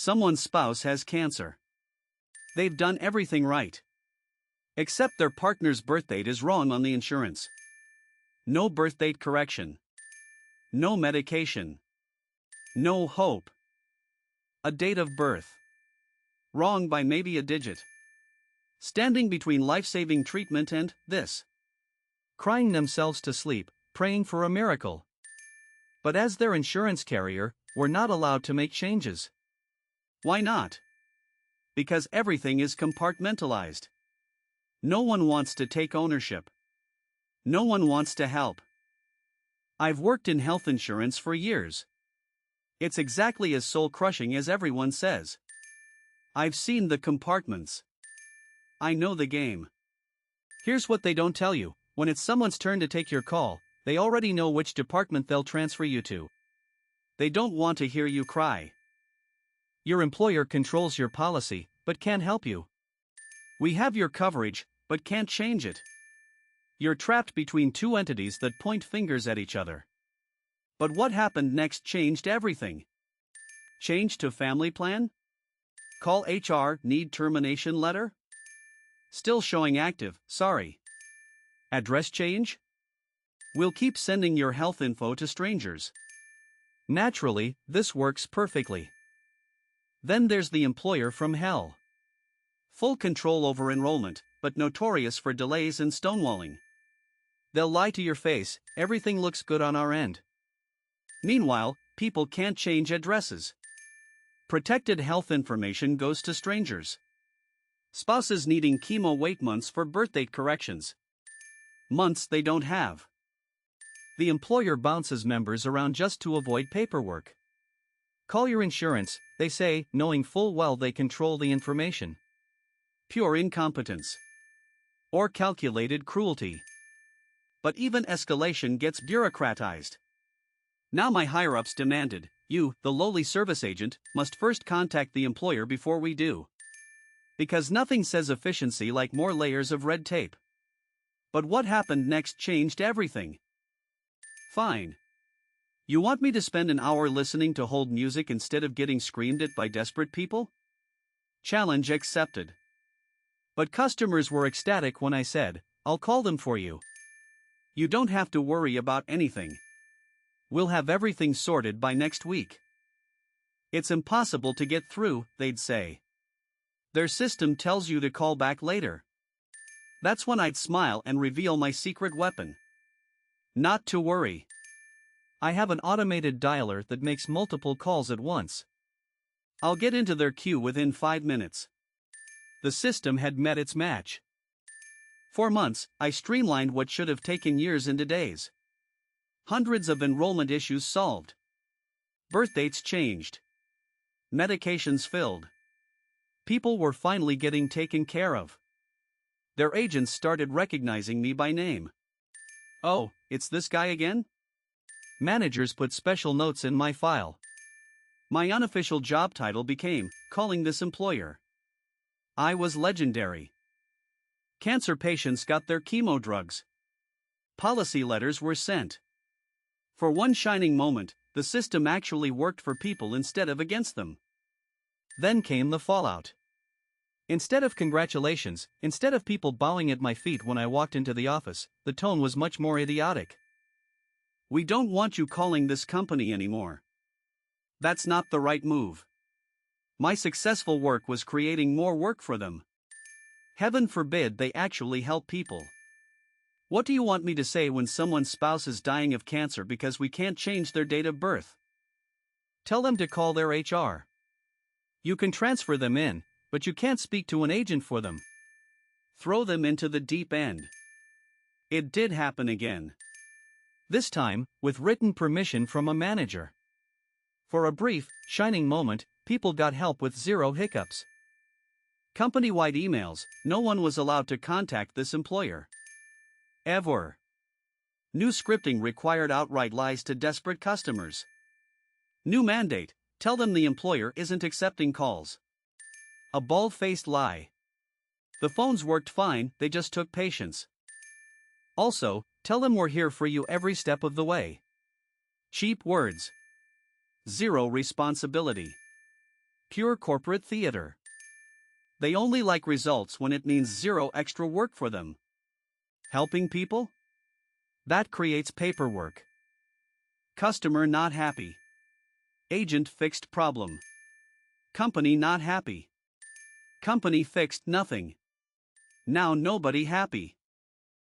Someone's spouse has cancer. They've done everything right. Except their partner's birth date is wrong on the insurance. No birth date correction. No medication. No hope. A date of birth. Wrong by maybe a digit. Standing between life-saving treatment and this. Crying themselves to sleep, praying for a miracle. But as their insurance carrier, we're not allowed to make changes. Why not? Because everything is compartmentalized. No one wants to take ownership. No one wants to help. I've worked in health insurance for years. It's exactly as soul-crushing as everyone says. I've seen the compartments. I know the game. Here's what they don't tell you: when it's someone's turn to take your call, they already know which department they'll transfer you to. They don't want to hear you cry. Your employer controls your policy, but can't help you. We have your coverage, but can't change it. You're trapped between two entities that point fingers at each other. But what happened next changed everything. Change to family plan? Call HR, need termination letter? Still showing active, sorry. Address change? We'll keep sending your health info to strangers. Naturally, this works perfectly. Then there's the employer from hell. Full control over enrollment, but notorious for delays and stonewalling. They'll lie to your face, everything looks good on our end. Meanwhile, people can't change addresses. Protected health information goes to strangers. Spouses needing chemo wait months for birth date corrections. Months they don't have. The employer bounces members around just to avoid paperwork. Call your insurance, they say, knowing full well they control the information. Pure incompetence. Or calculated cruelty. But even escalation gets bureaucratized. Now my higher-ups demanded, you, the lowly service agent, must first contact the employer before we do. Because nothing says efficiency like more layers of red tape. But what happened next changed everything. Fine. You want me to spend an hour listening to hold music instead of getting screamed at by desperate people? Challenge accepted. But customers were ecstatic when I said, I'll call them for you. You don't have to worry about anything. We'll have everything sorted by next week. It's impossible to get through, they'd say. Their system tells you to call back later. That's when I'd smile and reveal my secret weapon. Not to worry. I have an automated dialer that makes multiple calls at once. I'll get into their queue within 5 minutes. The system had met its match. For months, I streamlined what should have taken years into days. Hundreds of enrollment issues solved. Birth dates changed. Medications filled. People were finally getting taken care of. Their agents started recognizing me by name. Oh, it's this guy again? Managers put special notes in my file. My unofficial job title became, calling this employer. I was legendary. Cancer patients got their chemo drugs. Policy letters were sent. For one shining moment, the system actually worked for people instead of against them. Then came the fallout. Instead of congratulations, instead of people bowing at my feet when I walked into the office, the tone was much more idiotic. We don't want you calling this company anymore. That's not the right move. My successful work was creating more work for them. Heaven forbid they actually help people. What do you want me to say when someone's spouse is dying of cancer because we can't change their date of birth? Tell them to call their HR. You can transfer them in, but you can't speak to an agent for them. Throw them into the deep end. It did happen again. This time, with written permission from a manager. For a brief, shining moment, people got help with zero hiccups. Company-wide emails, no one was allowed to contact this employer. Ever. New scripting required outright lies to desperate customers. New mandate, tell them the employer isn't accepting calls. A bald-faced lie. The phones worked fine, they just took patience. Also, tell them we're here for you every step of the way. Cheap words. Zero responsibility. Pure Pure corporate theater. They only like results when it means zero extra work for them. Helping people? That creates paperwork. Customer not happy. Agent fixed problem. Company not happy. Company fixed nothing. Now nobody happy.